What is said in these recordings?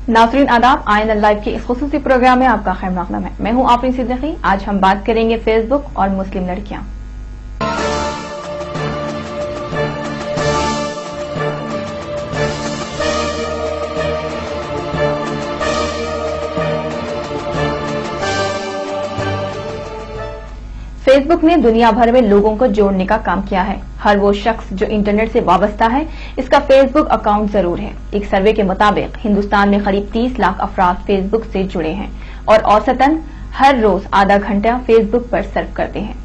नाज़रीन आदाब, आइन लाइव के इस खुसूसी प्रोग्राम में आपका खैर मक़दम है। मैं हूं आफरीन सिद्दीकी। आज हम बात करेंगे फेसबुक और मुस्लिम लड़कियां। फेसबुक ने दुनिया भर में लोगों को जोड़ने का काम किया है। हर वो शख्स जो इंटरनेट से वाबस्ता है, इसका फेसबुक अकाउंट जरूर है। एक सर्वे के मुताबिक हिंदुस्तान में करीब 30 लाख अफराद फेसबुक से जुड़े हैं और औसतन हर रोज आधा घंटा फेसबुक पर सर्फ करते हैं।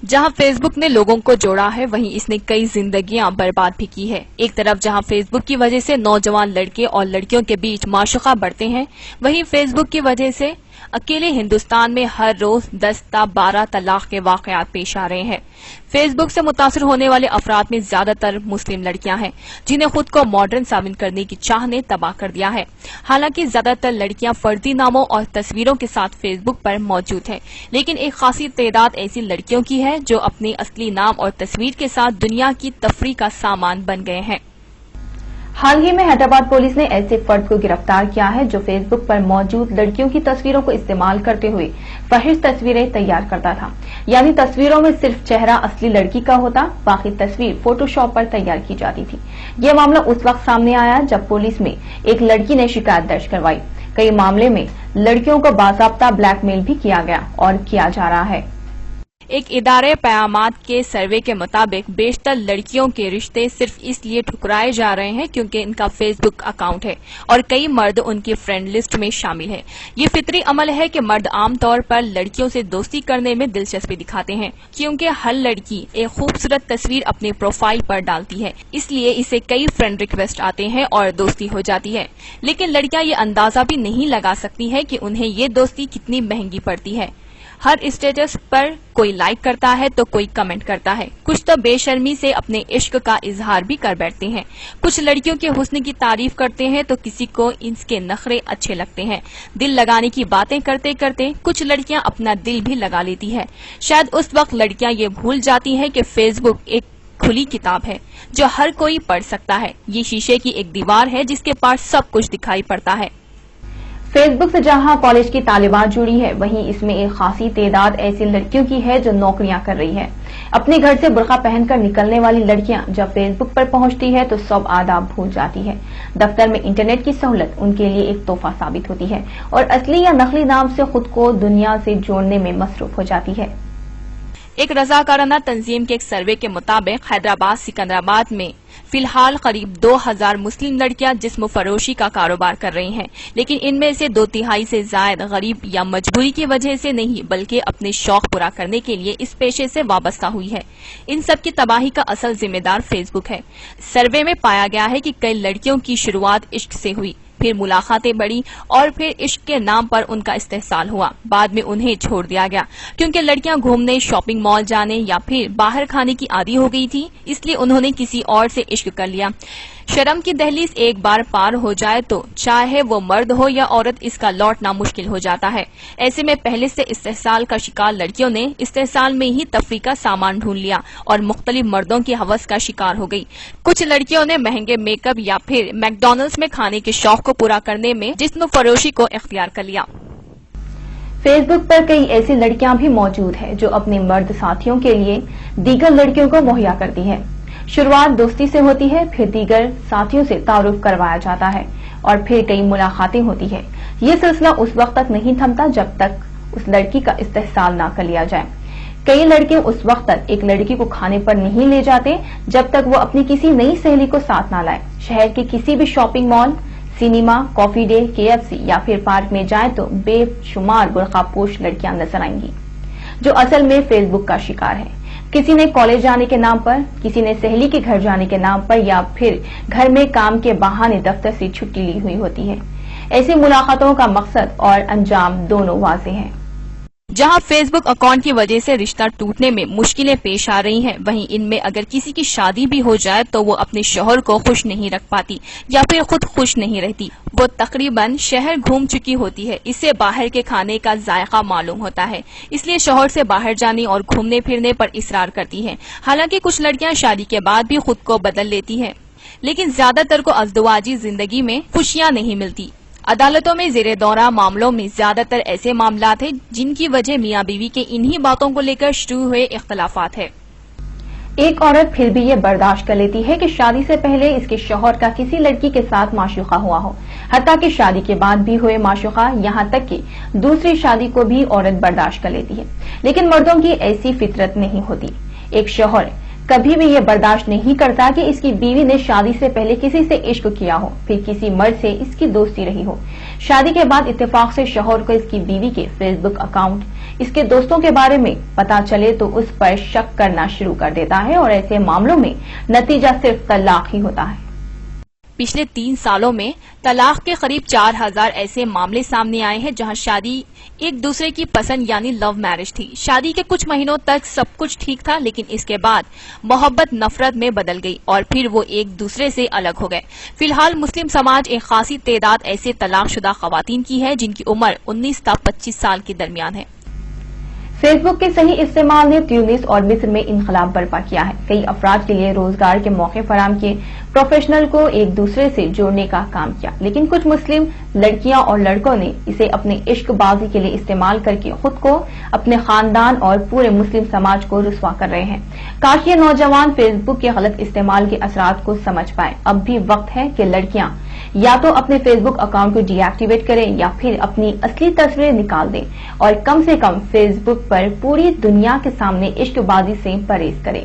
जहां फेसबुक ने लोगों को जोड़ा है, वहीं इसने कई जिंदगियां बर्बाद भी की है। एक तरफ जहां फेसबुक की वजह से नौजवान लड़के और लड़कियों के बीच माशुका बढ़ते हैं, वहीं फेसबुक की वजह से अकेले हिंदुस्तान में हर रोज 10 ता 12 तलाक के वाकयात पेश आ रहे हैं। फेसबुक से मुतासिर होने वाले अफराद में ज्यादातर मुस्लिम लड़कियां हैं, जिन्हें खुद को मॉडर्न साबित करने की चाह ने तबाह कर दिया है। हालांकि ज्यादातर लड़कियां फर्जी नामों और तस्वीरों के साथ फेसबुक पर मौजूद हैं, लेकिन एक खासी तादाद ऐसी लड़कियों की है जो अपने असली नाम और तस्वीर के साथ दुनिया की तफरीह का सामान बन गए हैं। हाल ही में हैदराबाद पुलिस ने ऐसे फर्द को गिरफ्तार किया है जो फेसबुक पर मौजूद लड़कियों की तस्वीरों को इस्तेमाल करते हुए फहिश तस्वीरें तैयार करता था। यानी तस्वीरों में सिर्फ चेहरा असली लड़की का होता, बाकी तस्वीर फोटोशॉप पर तैयार की जाती थी। यह मामला उस वक्त सामने आया जब पुलिस में एक लड़की ने शिकायत दर्ज करवाई। कई मामले में लड़कियों को बाज़ाब्ता ब्लैकमेल भी किया गया और किया जा रहा है। एक इदारे पयामात के सर्वे के मुताबिक बेशतर लड़कियों के रिश्ते सिर्फ इसलिए ठुकराए जा रहे हैं क्योंकि इनका फेसबुक अकाउंट है और कई मर्द उनकी फ्रेंड लिस्ट में शामिल हैं। ये फितरी अमल है कि मर्द आमतौर पर लड़कियों से दोस्ती करने में दिलचस्पी दिखाते हैं, क्योंकि हर लड़की एक खूबसूरत तस्वीर अपने प्रोफाइल पर डालती है, इसलिए इसे कई फ्रेंड रिक्वेस्ट आते हैं और दोस्ती हो जाती है। लेकिन लड़कियां ये अंदाजा भी नहीं लगा सकती है कि उन्हें ये दोस्ती कितनी महंगी पड़ती है। हर स्टेटस पर कोई लाइक करता है तो कोई कमेंट करता है, कुछ तो बेशर्मी से अपने इश्क का इजहार भी कर बैठते हैं। कुछ लड़कियों के हुस्न की तारीफ करते हैं तो किसी को इसके नखरे अच्छे लगते हैं। दिल लगाने की बातें करते करते कुछ लड़कियां अपना दिल भी लगा लेती है। शायद उस वक्त लड़कियां ये भूल जाती हैं कि फेसबुक एक खुली किताब है जो हर कोई पढ़ सकता है। ये शीशे की एक दीवार है जिसके पास सब कुछ दिखाई पड़ता है। फेसबुक से जहां कॉलेज की तालिबात जुड़ी है, वहीं इसमें एक खासी तादाद ऐसी लड़कियों की है जो नौकरियां कर रही है। अपने घर से बुर्का पहनकर निकलने वाली लड़कियां जब फेसबुक पर पहुंचती है तो सब आदाब भूल जाती है। दफ्तर में इंटरनेट की सहूलत उनके लिए एक तोहफा साबित होती है और असली या नकली नाम से खुद को दुनिया से जोड़ने में मसरूफ हो जाती है। एक रजाकाराना तंजीम के एक सर्वे के मुताबिक हैदराबाद सिकंदराबाद में फिलहाल करीब 2000 मुस्लिम लड़कियां जिस्म फरोशी का कारोबार कर रही हैं, लेकिन इनमें से 2/3 से ज्यादा गरीब या मजबूरी की वजह से नहीं बल्कि अपने शौक पूरा करने के लिए इस पेशे से वाबस्ता हुई है। इन सब की तबाही का असल जिम्मेदार फेसबुक है। सर्वे में पाया गया है कि कई लड़कियों की शुरुआत इश्क से हुई, फिर मुलाकातें बढ़ी और फिर इश्क के नाम पर उनका इस्तेहसाल हुआ। बाद में उन्हें छोड़ दिया गया क्योंकि लड़कियां घूमने, शॉपिंग मॉल जाने या फिर बाहर खाने की आदी हो गई थी, इसलिए उन्होंने किसी और से इश्क कर लिया। शर्म की दहलीज एक बार पार हो जाए तो चाहे वो मर्द हो या औरत, इसका लौटना मुश्किल हो जाता है। ऐसे में पहले से इस्तेहसाल का शिकार लड़कियों ने इस्तेहसाल में ही तफरीह का सामान ढूंढ लिया और मुख्तलिफ मर्दों की हवस का शिकार हो गई। कुछ लड़कियों ने महंगे मेकअप या फिर मैकडॉनल्ड्स में खाने के शौक को पूरा करने में जिस्म फरोशी को इख्तियार कर लिया। फेसबुक पर कई ऐसी लड़कियां भी मौजूद है जो अपने मर्द साथियों के लिए दीगर लड़कियों को मुहैया करती है। शुरुआत दोस्ती से होती है, फिर दीगर साथियों से तारुफ करवाया जाता है और फिर कई मुलाकातें होती है। ये सिलसिला उस वक्त तक नहीं थमता जब तक उस लड़की का इस्तेहसाल ना कर लिया जाए। कई लड़के उस वक्त तक एक लड़की को खाने पर नहीं ले जाते जब तक वो अपनी किसी नई सहेली को साथ ना लाए। शहर के किसी भी shopping mall, cinema, coffee day, KFC या फिर पार्क में जाए तो बेशुमार बुर्कापोश लड़कियां नजर आएंगी जो असल में फेसबुक का शिकार है। किसी ने कॉलेज जाने के नाम पर, किसी ने सहेली के घर जाने के नाम पर या फिर घर में काम के बहाने दफ्तर से छुट्टी ली हुई होती है। ऐसी मुलाकातों का मकसद और अंजाम दोनों वाज़ेह हैं। जहां फेसबुक अकाउंट की वजह से रिश्ता टूटने में मुश्किलें पेश आ रही हैं, वहीं इनमें अगर किसी की शादी भी हो जाए तो वो अपने शौहर को खुश नहीं रख पाती या फिर खुद खुश नहीं रहती। वो तकरीबन शहर घूम चुकी होती है, इससे बाहर के खाने का जायका मालूम होता है, इसलिए शौहर से बाहर जाने और घूमने फिरने पर इसरार करती है। हालांकि कुछ लड़कियां शादी के बाद भी खुद को बदल लेती हैं। لیکن زیادہ تر کو ازدواجی زندگی میں خوشیاں نہیں ملتی۔ عدالتوں میں زیر دورہ معاملوں میں زیادہ تر ایسے معاملات ہیں جن کی وجہ میاں بیوی کے انہی باتوں کو لے کر شروع ہوئے اختلافات ہے۔ ایک عورت پھر بھی یہ برداشت کر لیتی ہے کہ شادی سے پہلے اس کے شوہر کا کسی لڑکی کے ساتھ معشوقہ ہوا ہو، حتیٰ کہ شادی کے بعد بھی ہوئے معشوقہ، یہاں تک کہ دوسری شادی کو بھی عورت برداشت کر لیتی ہے۔ لیکن مردوں کی ایسی فطرت نہیں ہوتی۔ ایک شوہر کبھی بھی یہ برداشت نہیں کرتا کہ اس کی بیوی نے شادی سے پہلے کسی سے عشق کیا ہو، پھر کسی مرد سے اس کی دوستی رہی ہو۔ شادی کے بعد اتفاق سے شوہر کو اس کی بیوی کے فیس بک اکاؤنٹ، اس کے دوستوں کے بارے میں پتا چلے تو اس پر شک کرنا شروع کر دیتا ہے، اور ایسے معاملوں میں نتیجہ صرف طلاق ہی ہوتا ہے۔ پچھلے 3 سالوں میں طلاق کے قریب 4000 ایسے معاملے سامنے آئے ہیں جہاں شادی ایک دوسرے کی پسند یعنی لو میرج تھی۔ شادی کے کچھ مہینوں تک سب کچھ ٹھیک تھا، لیکن اس کے بعد محبت نفرت میں بدل گئی اور پھر وہ ایک دوسرے سے الگ ہو گئے۔ فی الحال مسلم سماج ایک خاصی تعداد ایسے طلاق شدہ خواتین کی ہے جن کی عمر 19 تا 25 سال کے درمیان ہے۔ فیس بک کے صحیح استعمال نے تیونس اور مصر میں انقلاب برپا کیا ہے۔ کئی افراد کے لیے روزگار کے موقع فراہم کیے، پروفیشنل کو ایک دوسرے سے جوڑنے کا کام کیا، لیکن کچھ مسلم لڑکیاں اور لڑکوں نے اسے اپنے عشق بازی کے لیے استعمال کر کے خود کو، اپنے خاندان اور پورے مسلم سماج کو رسوا کر رہے ہیں۔ کاش یہ نوجوان فیس بک کے غلط استعمال کے اثرات کو سمجھ پائے۔ اب بھی وقت ہے کہ لڑکیاں یا تو اپنے فیس بک اکاؤنٹ کو ڈی ایکٹیویٹ کریں یا پھر اپنی اصلی تصویریں نکال دیں، اور کم سے کم فیس بک پر پوری دنیا کے سامنے عشق بازی سے پرہیز کریں۔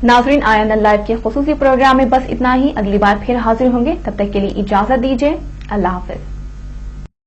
ناظرین، آئین لائیو کے خصوصی پروگرام میں بس اتنا ہی۔ اگلی بار پھر حاضر ہوں گے، تب تک کے لیے اجازت دیجیے۔ اللہ حافظ۔